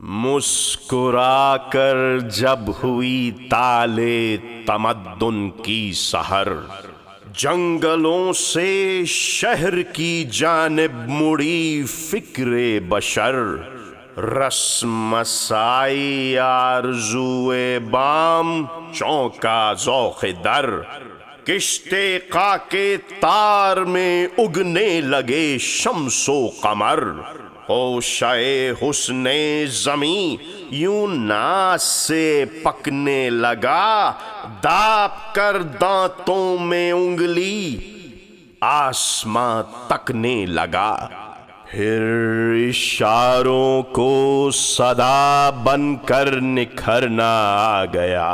مسکرا کر جب ہوئی تالے تمدن کی سحر، جنگلوں سے شہر کی جانب مڑی فکر بشر، رسم مسائی آرزوئے بام چونکا ذوق در، کشتے خاکے تار میں اگنے لگے شمس و قمر، ہوشے حسن زمیں یوں ناز سے پکنے لگا، داب کر دانتوں میں انگلی آسماں تکنے لگا، پھر اشاروں کو صدا بن کر نکھرنا آ گیا،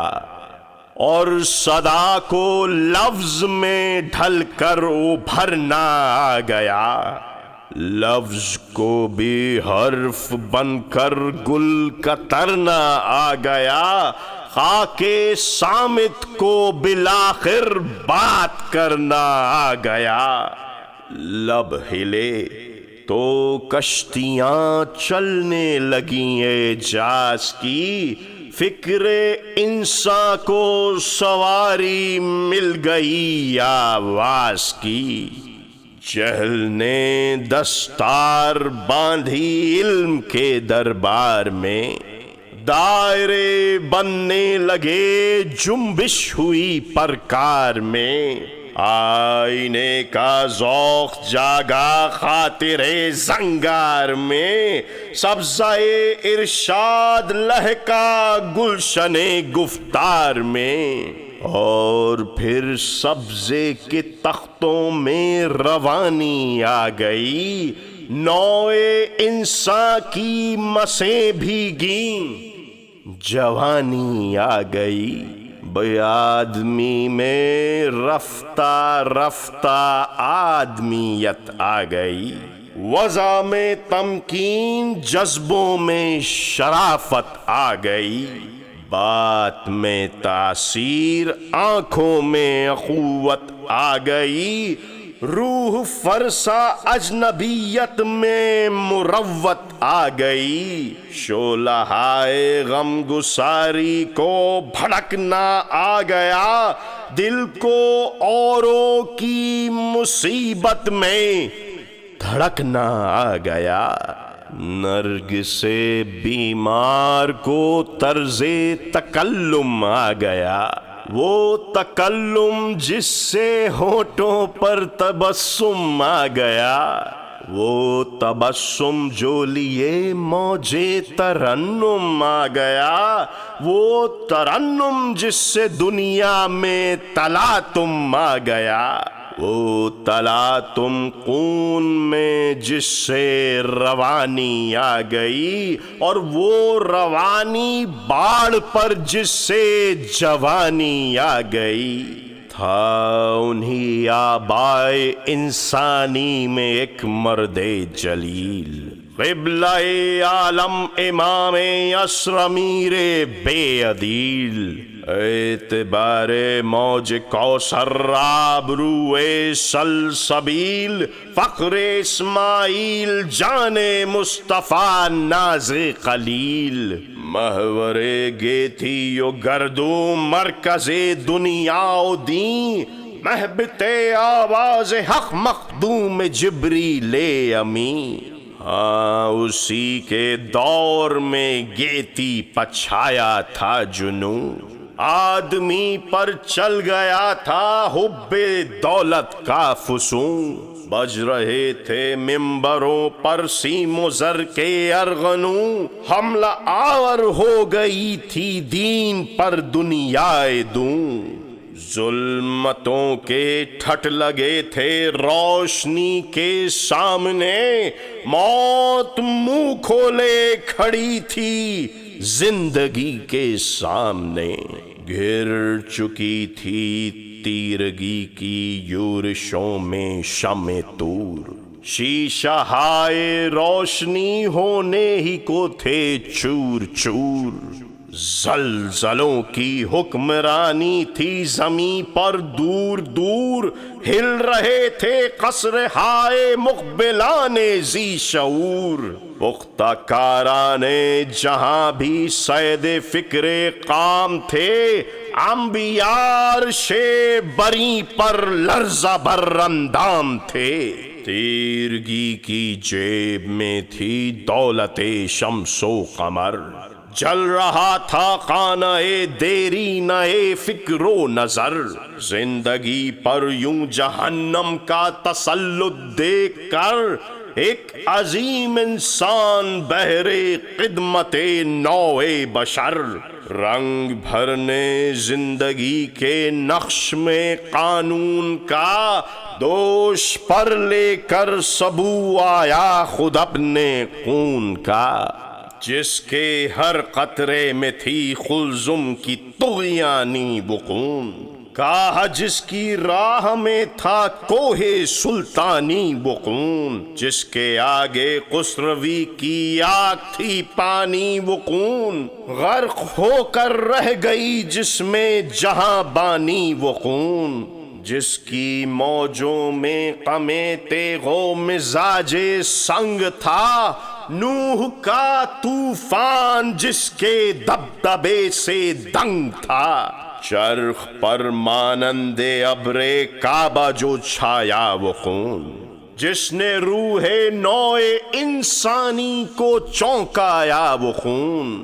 اور صدا کو لفظ میں ڈھل کر ابھرنا آ گیا، لفظ کو بھی حرف بن کر گل کترنا آ گیا، خاک صامت کو بالآخر بات کرنا آ گیا، لب ہلے تو کشتیاں چلنے لگیں اعجاز کی، فکر انساں کو سواری مل گئی آواز کی، جہل نے دستار باندھی علم کے دربار میں، دائرے بننے لگے جنبش ہوئی پرکار میں، آئینے کا ذوق جاگا خاطر زنگار میں، سبزہ ارشاد لہکا گلشن گفتار میں، اور پھر سبزے کے تختوں میں روانی آ گئی، نوع انسان کی مسیں بھیگیں جوانی آ گئی، بے آدمی میں رفتہ رفتہ آدمیت آ گئی، وضع میں تمکین جذبوں میں شرافت آ گئی، بات میں تاثیر آنکھوں میں اخوت آ گئی، روح فرسا اجنبیت میں مروت آ گئی، شعلہائے غم گساری کو بھڑکنا آ گیا، دل کو اوروں کی مصیبت میں دھڑکنا آ گیا، نرگ سے بیمار کو طرز تکلم آ گیا، وہ تکلم جس سے ہونٹوں پر تبسم آ گیا، وہ تبسم جو لیے موجے ترنم آ گیا، وہ ترنم جس سے دنیا میں تلاطم آ گیا، وہ تلاطم خون میں جس سے روانی آ گئی، اور وہ روانی باڑ پر جس سے جوانی آ گئی، تھا انہی آبائے انسانی میں ایک مرد جلیل، قبلہ عالم امام عصر امیر بے عدیل، اعتبار موج کوثر آبروئے سلسبیل، فخر اسماعیل جان مصطفیٰ ناز خلیل، محور گیتی و گردو مرکز دنیا و دین، محبت آواز حق مخدوم جبریل امین، ہاں اسی کے دور میں گیتی پچھایا تھا جنون، آدمی پر چل گیا تھا حب دولت کا فسون، بج رہے تھے ممبروں پر سیم و زر کے ارغنوں، حملہ آور ہو گئی تھی دین پر دنیائے دوں، ظلمتوں کے ٹھٹ لگے تھے روشنی کے سامنے، موت منہ کھولے کھڑی تھی زندگی کے سامنے، گر چکی تھی تیرگی کی یورشوں میں شمع طور، شیشہ ہائے روشنی ہونے ہی کو تھے چور چور، زلزلوں کی حکمرانی تھی زمیں پر دور دور، ہل رہے تھے قصر ہائے مقبلان ذی شعور، پختہ کاران جہاں بھی صید فکر قام تھے، انبیاء عرش بری پر لرزہ بر اندام تھے، تیرگی کی جیب میں تھی دولت شمس و قمر، جل رہا تھا خانہ دیری نئے فکر و نظر، زندگی پر یوں جہنم کا تسلط دیکھ کر ایک عظیم انسان بہر خدمت نوع بشر، رنگ بھرنے زندگی کے نقش میں قانون کا، دوش پر لے کر سبو آیا خود اپنے خون کا، جس کے ہر قطرے میں تھی قلزم کی طغیانی بخون، کہا جس کی راہ میں تھا کوہ سلطانی بخون، جس کے آگے خسروی کی آگ تھی پانی بخون، غرق ہو کر رہ گئی جس میں جہاں بانی بخون، جس کی موجوں میں غم تیغ و مزاج سنگ تھا، نوح کا طوفان جس کے دبدبے سے دنگ تھا، چرخ پر مانند ابر کعبہ جو چھایا وہ خون، جس نے روح نوع انسانی کو چونکایا وہ خون،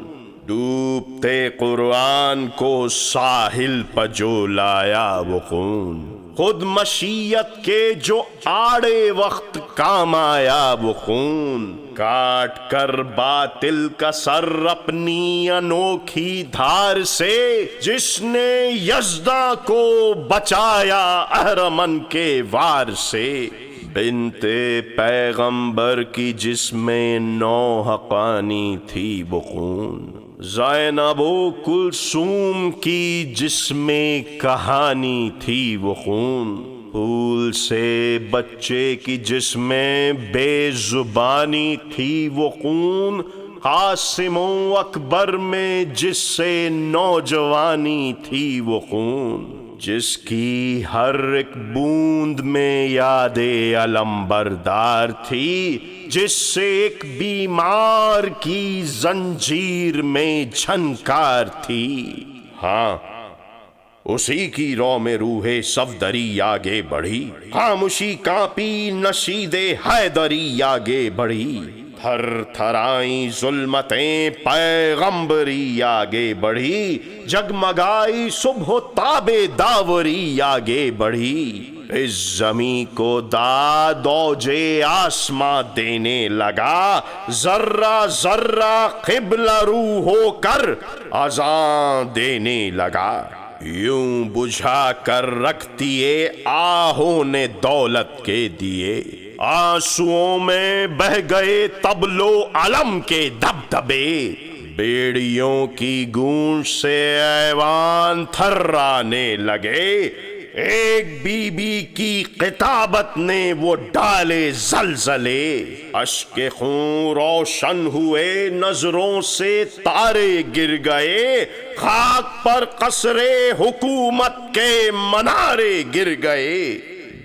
ڈوبتے قرآن کو ساحل پر جو لایا وہ خون، خود مشیت کے جو آڑے وقت کام آیا وہ خون، کاٹ کر باطل کا سر اپنی انوکھی دھار سے، جس نے یزداں کو بچایا اہرمن کے وار سے، بنت پیغمبر کی جس میں نو حقانی تھی وہ خون، زینب و کلثوم کی جس میں کہانی تھی وہ خون، پھول سے بچے کی جس میں بے زبانی تھی وہ خون، قاسم و اکبر میں جس سے نوجوانی تھی وہ خون، جس کی ہر ایک بوند میں یاد علمبردار تھی، جس سے ایک بیمار کی زنجیر میں جھنکار تھی، ہاں اسی کی رو میں روح صفدری آگے بڑھی، خاموشی کانپی نشید حیدری آگے بڑھی، تھر تھرائی ظلمتیں پیغمبری آگے بڑھی، جگمگائی صبح و تاب داوری آگے بڑھی، اس زمین کو داد اوج آسماں دینے لگا، ذرہ ذرہ قبلہ رو ہو کر اذان دینے لگا، یوں بجھا کر رکھتی آہوں نے دولت کے دیے، آنسوؤں میں بہ گئے تبلو علم کے دبدبے، بیڑیوں کی گونج سے ایوان تھرانے لگے، ایک بی بی کی خطابت نے وہ ڈالے زلزلے، اشک خون روشن ہوئے نظروں سے تارے گر گئے، خاک پر قصر حکومت کے منارے گر گئے،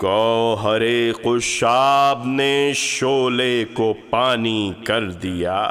گوہر خشاب نے شعلے کو پانی کر دیا،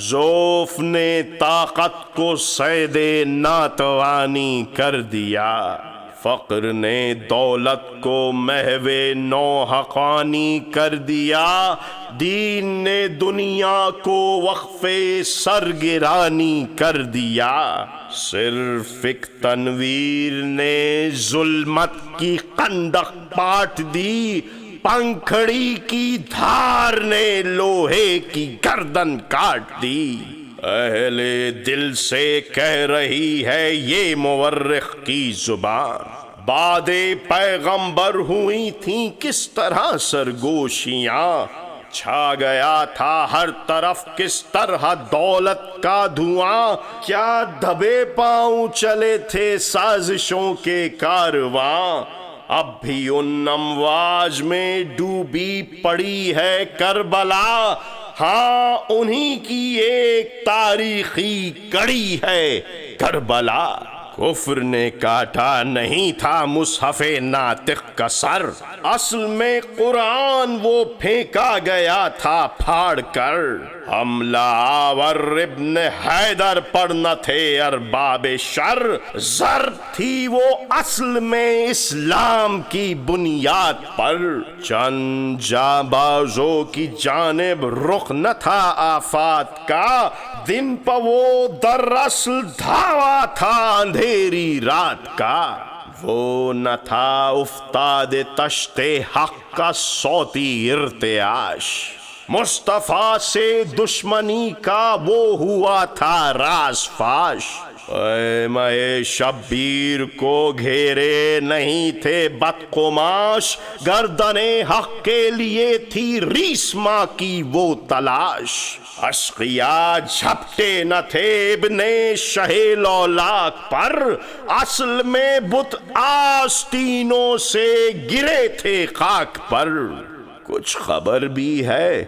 ذوف نے طاقت کو صید ناتوانی کر دیا، فقر نے دولت کو محو نو حقانی کر دیا، دین نے دنیا کو وقف سرگرانی کر دیا، صرف ایک تنویر نے ظلمت کی خندق پاٹ دی، پنکھڑی کی دھار نے لوہے کی گردن کاٹ دی، اہل دل سے کہہ رہی ہے یہ مورخ کی زبان، بعد پیغمبر ہوئی تھیں کس طرح سرگوشیاں، چھا گیا تھا ہر طرف کس طرح دولت کا دھواں، کیا دبے پاؤں چلے تھے سازشوں کے کارواں، اب بھی ان امواج میں ڈوبی پڑی ہے کربلا، ہاں انہی کی ایک تاریخی کڑی ہے کربلا۔ کفر نے کاٹا نہیں تھا مصحف ناطق کا سر، اصل میں قرآن وہ پھینکا گیا تھا پھاڑ کر۔ حملہ آور ابن حیدر پر نہ تھے ارباب شر، زر تھی وہ اصل میں اسلام کی بنیاد پر۔ چند جانبازوں کی جانب رخ نہ تھا آفات کا، دن پہ وہ در اصل دھاوا تھا اندھیری رات کا۔ وہ نہ تھا افتاد تشت حق کا صوتی ارتعاش، مصطفیٰ سے دشمنی کا وہ ہوا تھا راز فاش۔ میں شبیر کو گھیرے نہیں تھے بدقماش، گردن حق کے لیے تھی ریسما کی وہ تلاش۔ اشقیا جھپٹے نہ تھے ابن شہ لولاک پر، اصل میں بت آستینوں سے گرے تھے خاک پر۔ کچھ خبر بھی ہے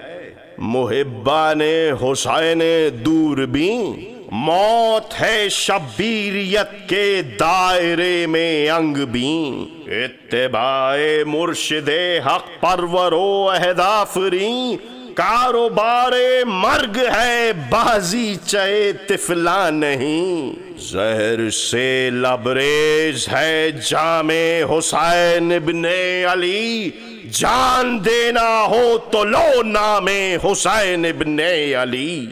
محبان حسین دوربین، موت ہے شبیریت کے دائرے میں انگ بین۔ اتباع مرشد حق پرور و اہدافری، کاروبار مرگ ہے بازی چہے طفلا نہیں۔ زہر سے لبریز ہے جام حسین ابن علی، جان دینا ہو تو لو نام حسین ابن علی۔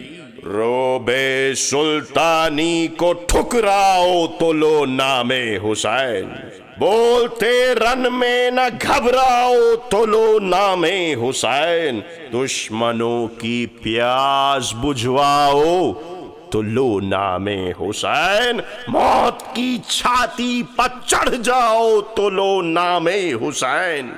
روب سلطانی کو ٹھکراؤ تو لو نام حسین، بولتے رن میں نہ گھبراؤ تو لو نام حسین۔ دشمنوں کی پیاس بجھواؤ تو لو نام حسین، موت کی چھاتی پر چڑھ جاؤ تو لو نام حسین۔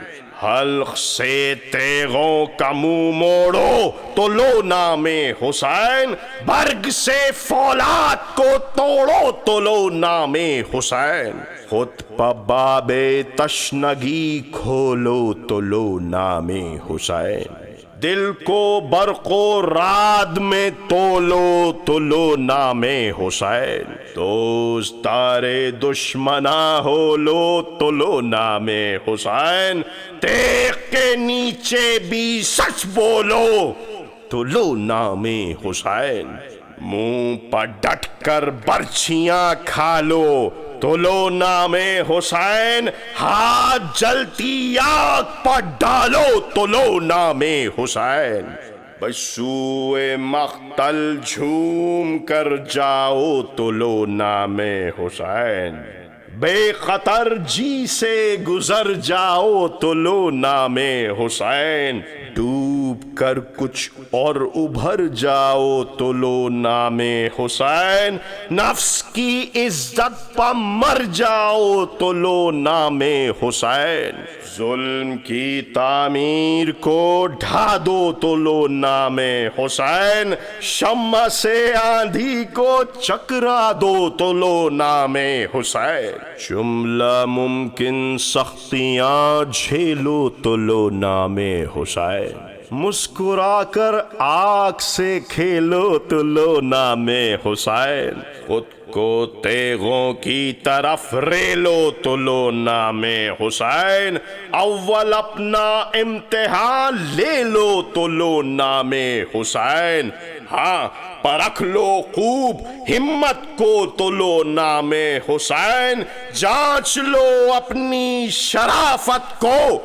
حلق سے تیغوں کا منہ موڑو تو لو نام حسین، برگ سے فولاد کو توڑو تو لو نام حسین۔ خود پہ باب تشنگی کھولو تو لو نام حسین، دل کو برق و رعد میں تولو تو لو نام حسین۔ دوست تارے دشمنا ہو لو تو لو نام حسین، تیغ کے نیچے بھی سچ بولو تو لو نام حسین۔ منہ پر ڈٹ کر برچھیاں کھا لو تو لو نام حسین، ہاتھ جلتی آگ پر ڈالو تو لو نام حسین۔ بسوئے مقتل جھوم کر جاؤ تو لو نام حسین، بے خطر جی سے گزر جاؤ تو لو نام حسین۔ ڈوب کر کچھ اور ابھر جاؤ تو لو نام حسین، نفس کی عزت پہ مر جاؤ تو لو نام حسین۔ ظلم کی تعمیر کو ڈھا دو تو لو نام حسین، شمع سے آندھی کو چکرا دو تو لو نام حسین۔ جملہ ممکن سختیاں جھیلو تو لو نام حسین، مسکرا کر آگ سے کھیلو تو لو نام حسین۔ خود کو تیغوں کی طرف ریلو تو لو نام حسین، اول اپنا امتحان لے لو تو لو نام حسین۔ ہاں پرکھ لو خوب ہمت کو تو لو نام حسین، جانچ لو اپنی شرافت کو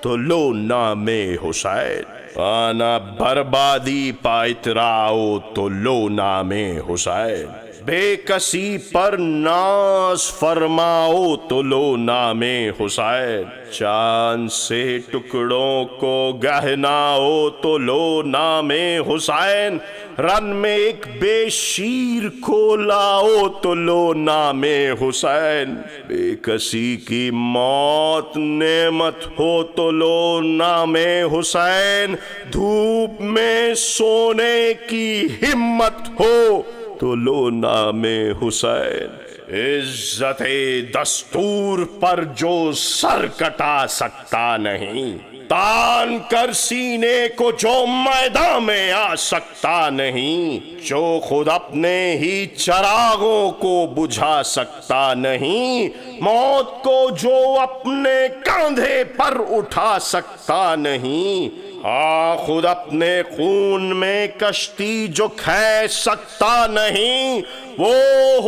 تو لو نام حسین۔ آنا بربادی پا اتراؤ تو لو نام حسین، بے کسی پر ناز فرماؤ تو لو نام حسین۔ چاند سے ٹکڑوں کو گہناؤ تو لو نام حسین، رن میں ایک بے شیر کو لاؤ تو لو نام حسین۔ بے کسی کی موت نعمت ہو تو لو نام حسین، دھوپ میں سونے کی ہمت ہو تو لو نام حسین۔ عزت دستور پر جو سر کٹا سکتا نہیں، تان کر سینے کو جو میدان میں آ سکتا نہیں، جو خود اپنے ہی چراغوں کو بجھا سکتا نہیں، موت کو جو اپنے کاندھے پر اٹھا سکتا نہیں، ہاں خود اپنے خون میں کشتی جو کھینچ سکتا نہیں، وہ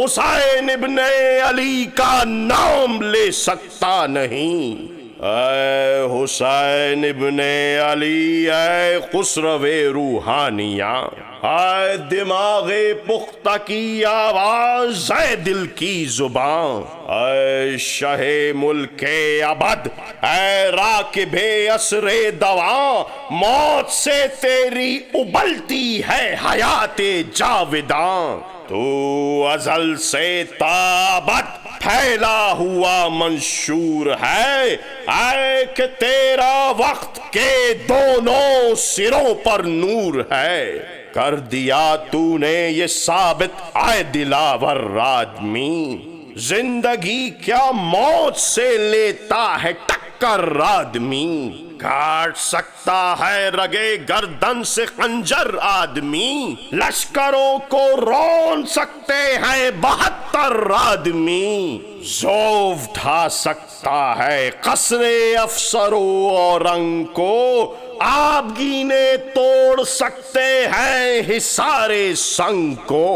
حسین ابن علی کا نام لے سکتا نہیں۔ اے حسین ابن علی، اے خسرو روحانیاں، اے دماغ پختہ کی آواز، اے دل کی زبان، اے شہ ملک ابد، اے راکب عصر دواں، موت سے تیری ابلتی ہے حیات جاوداں، تو ازل سے تابت پھیلا ہوا منشور ہے، اے کہ تیرا وقت کے دونوں سروں پر نور ہے، کر دیا تو نے یہ ثابت اے دلاور آدمی، زندگی کیا موت سے لیتا ہے ٹکر آدمی، کاٹ سکتا ہے رگے گردن سے خنجر آدمی، لشکروں کو رون سکتے ہیں 72 آدمی، زوف ڈھا سکتا ہے قصر افسروں اور رنگ کو، آبگینے توڑ سکتے ہیں حصار سنگ کو،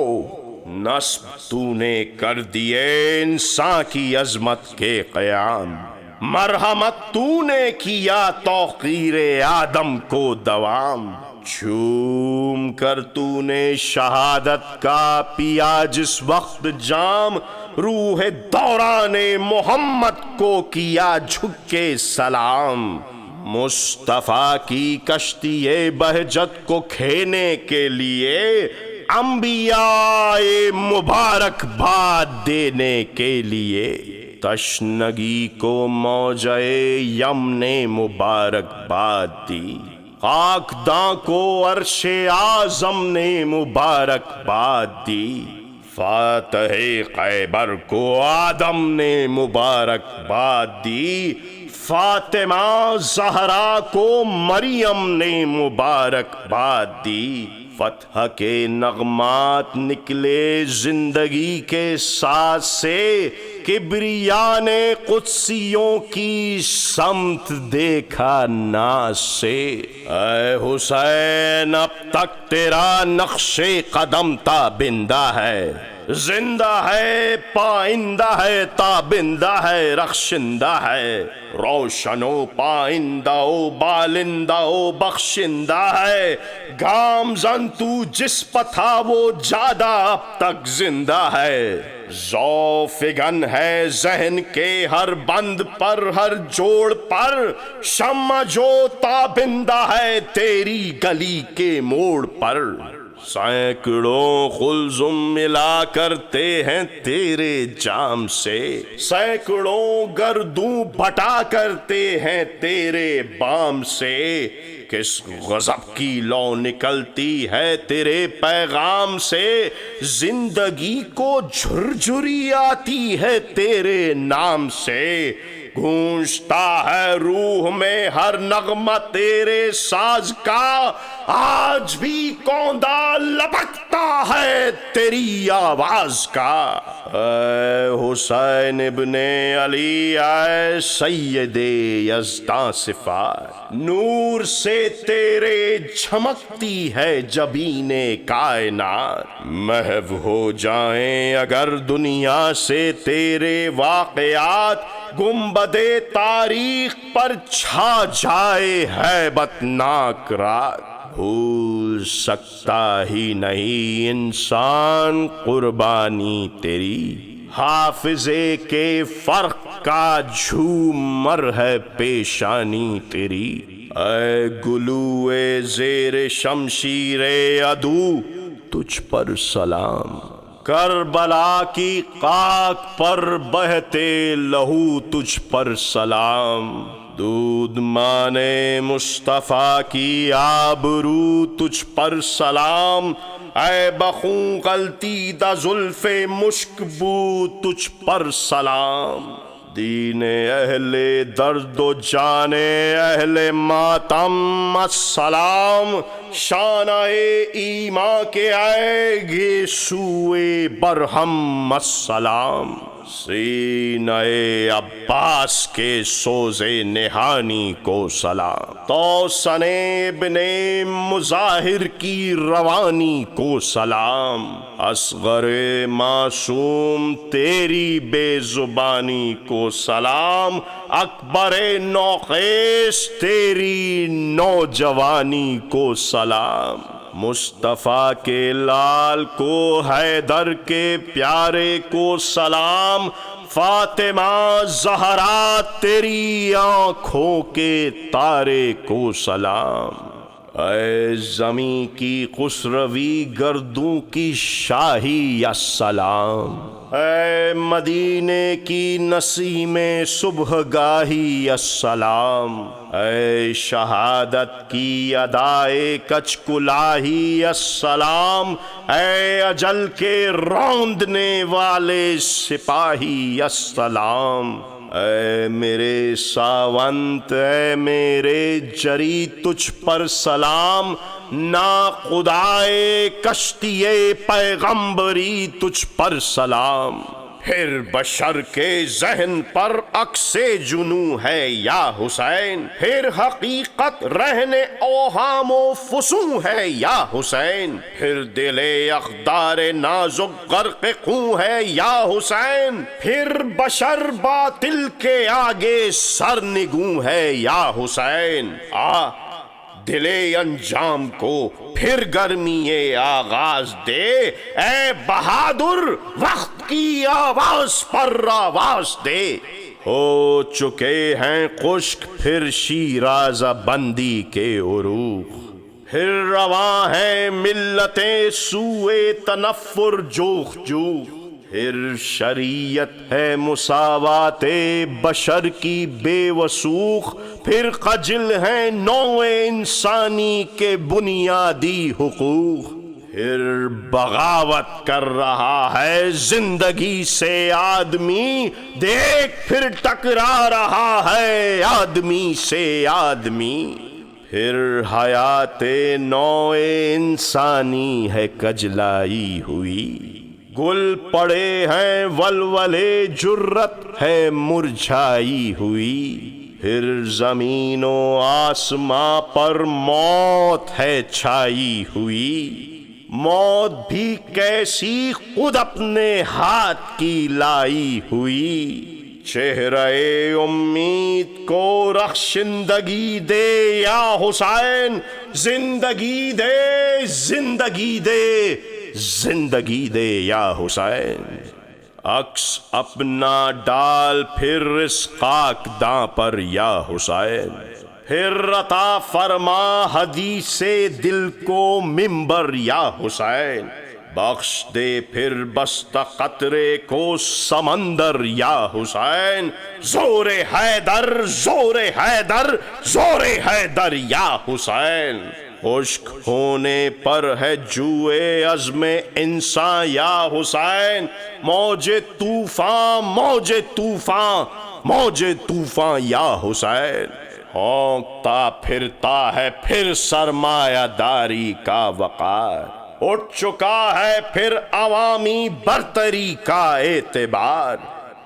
نصب تو نے کر دیے انسان کی عظمت کے قیام، مرحمت تو نے کیا توقیر آدم کو دوام، چوم کر تو نے شہادت کا پیا جس وقت جام، روح دوران محمد کو کیا جھک کے سلام، مصطفیٰ کی کشتی بہجت کو کھینے کے لیے انبیاء مبارک باد دینے کے لیے، تشنگی کو موجۂ یم نے مبارک باد دی، خاکداں کو عرش اعظم نے مبارک باد دی، فاتح خیبر کو آدم نے مبارک باد دی، فاطمہ زہرا کو مریم نے مبارک باد دی، فتح کے نغمات نکلے زندگی کے ساتھ سے، کبریاء نے قدسیوں کی سمت دیکھا ناز سے، اے حسین اب تک تیرا نقش قدم تابندہ ہے، زندہ ہے، پائندہ ہے، تابندہ ہے، رخشندہ ہے، روشن و پائندہ و بالندہ و بخشندہ ہے، گامزن تو جس پتھا وہ جادہ اب تک زندہ ہے، ذوفگن ہے ذہن کے ہر بند پر، ہر جوڑ پر، شمع جو تابندہ ہے تیری گلی کے موڑ پر، سینکڑوں خلزم ملا کرتے ہیں تیرے جام سے، سینکڑوں گردوں بٹا کرتے ہیں تیرے بام سے، کس غضب کی لو نکلتی ہے تیرے پیغام سے، زندگی کو جھرجھری آتی ہے تیرے نام سے، گونجتا ہے روح میں ہر نغمہ تیرے ساز کا، آج بھی کوندا لبکتا ہے تیری آواز کا، اے حسین ابن علی، اے سید یزداں صفات، نور سے تیرے جھمکتی ہے جبین کائنات، محو ہو جائیں اگر دنیا سے تیرے واقعات، گنبد تاریخ پر چھا جائے ہیبت ناک رات، بھول سکتا ہی نہیں انسان قربانی تیری، حافظے کے فرق کا جھومر ہے پیشانی تیری، اے گلوئے زیر شمشیر عدو تجھ پر سلام، کربلا کی خاک پر بہتے لہو تجھ پر سلام، دودھ مانے مصطفیٰ کی آبرو تجھ پر سلام، اے بخوں غلطی دا زلف مشک بو تجھ پر سلام، دین اہل درد و جان اہل ماتم السلام، شانہ ایمان کے آئے گے سوئے برہم السلام، سینہ عباس کے سوز نہانی کو سلام، توسن ابن مظاہر کی روانی کو سلام، اصغر معصوم تیری بے زبانی کو سلام، اکبر نوخیس تیری نوجوانی کو سلام، مصطفیٰ کے لال کو حیدر کے پیارے کو سلام، فاطمہ زہرا تیری آنکھوں کے تارے کو سلام، اے زمیں کی خسروی گردوں کی شاہی السلام، اے مدینے کی نسیم صبح گاہی السلام، اے شہادت کی ادائے کچ کلاہی السلام، اے اجل کے روندنے والے سپاہی السلام، اے میرے ساونت اے میرے جری تجھ پر سلام، نا خدائے کشتی پیغمبری تجھ پر سلام، پھر بشر کے ذہن پر عکس جنوں ہے یا حسین، پھر حقیقت رہنے اوہام و فسوں ہے یا حسین، پھر دل اقدار نازک غرق خوں ہے یا حسین، پھر بشر باطل کے آگے سرنگوں ہے یا حسین، دل انجام کو پھر گرمی آغاز دے، اے بہادر وقت کی آواز پر آواز دے، ہو چکے ہیں خشک پھر شیرازہ بندی کے عروق، پھر رواں ہیں ملتیں سوئے تنفر جوخ جوخ، پھر شریعت ہے مساوات بشر کی بے وثوق، پھر خجل ہیں نوع انسانی کے بنیادی حقوق، پھر بغاوت کر رہا ہے زندگی سے آدمی، دیکھ پھر ٹکرا رہا ہے آدمی سے آدمی، پھر حیات نوع انسانی ہے کجلائی ہوئی، گل پڑے ہیں ولولے جرت ہے مرجھائی ہوئی، پھر زمین و آسماں پر موت ہے چھائی ہوئی، موت بھی کیسی خود اپنے ہاتھ کی لائی ہوئی، چہرہ امید کو رخشندگی دے یا حسین، زندگی دے زندگی دے زندگی دے یا حسین، عکس اپنا ڈال پھر اس خاک داں پر یا حسین، پھر عطا فرما حدیث دل کو ممبر یا حسین، بخش دے پھر بستہ قطرے کو سمندر یا حسین، زور حیدر زور حیدر زور حیدر یا حسین، خشک ہونے پر ہے جوئے عزم انسان یا حسین، موج طوفان موج طوفان موج طوفان یا حسین، ہونکتا پھرتا ہے پھر سرمایہ داری کا وقار، اٹھ چکا ہے پھر عوامی برتری کا اعتبار،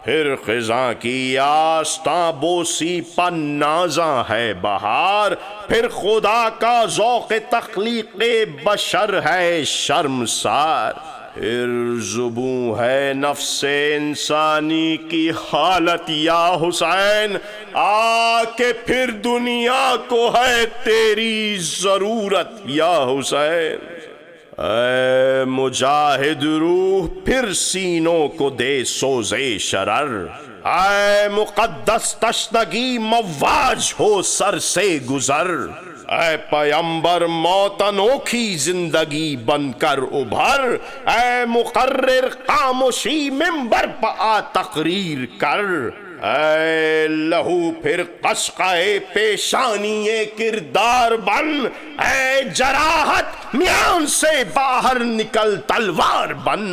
پھر خزاں کی آستاں بوسی پن نازاں ہے بہار، پھر خدا کا ذوق تخلیق بشر ہے شرمسار، پھر زبوں ہے نفس انسانی کی حالت یا حسین، آ کے پھر دنیا کو ہے تیری ضرورت یا حسین، اے مجاہد روح پھر سینوں کو دے سوزے شرر، اے مقدس تشنگی مواج ہو سر سے گزر، اے پیمبر موت انوکھی زندگی بن کر ابھر، اے مقرر خاموشی ممبر پہ آ تقریر کر، اے لہو پھر قشقۂ پیشانی کردار بن، اے جراحت میان سے باہر نکل تلوار بن،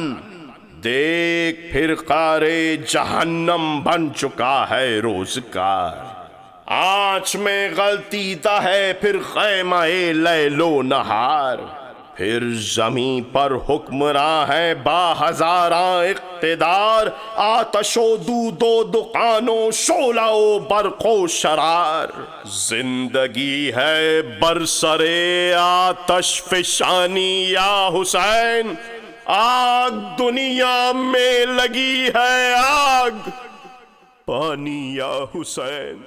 دیکھ پھر قارے جہنم بن چکا ہے روزگار، آنچ میں غلطیتا ہے پھر خیمہ لیل و نہار، پھر زمیں پر حکمراں ہے با ہزاراں اقتدار، آتش و دود و دخان و شعلہ و برق و شرار، زندگی ہے برسر آتش فشانی یا حسین، آگ دنیا میں لگی ہے آگ پانی یا حسین۔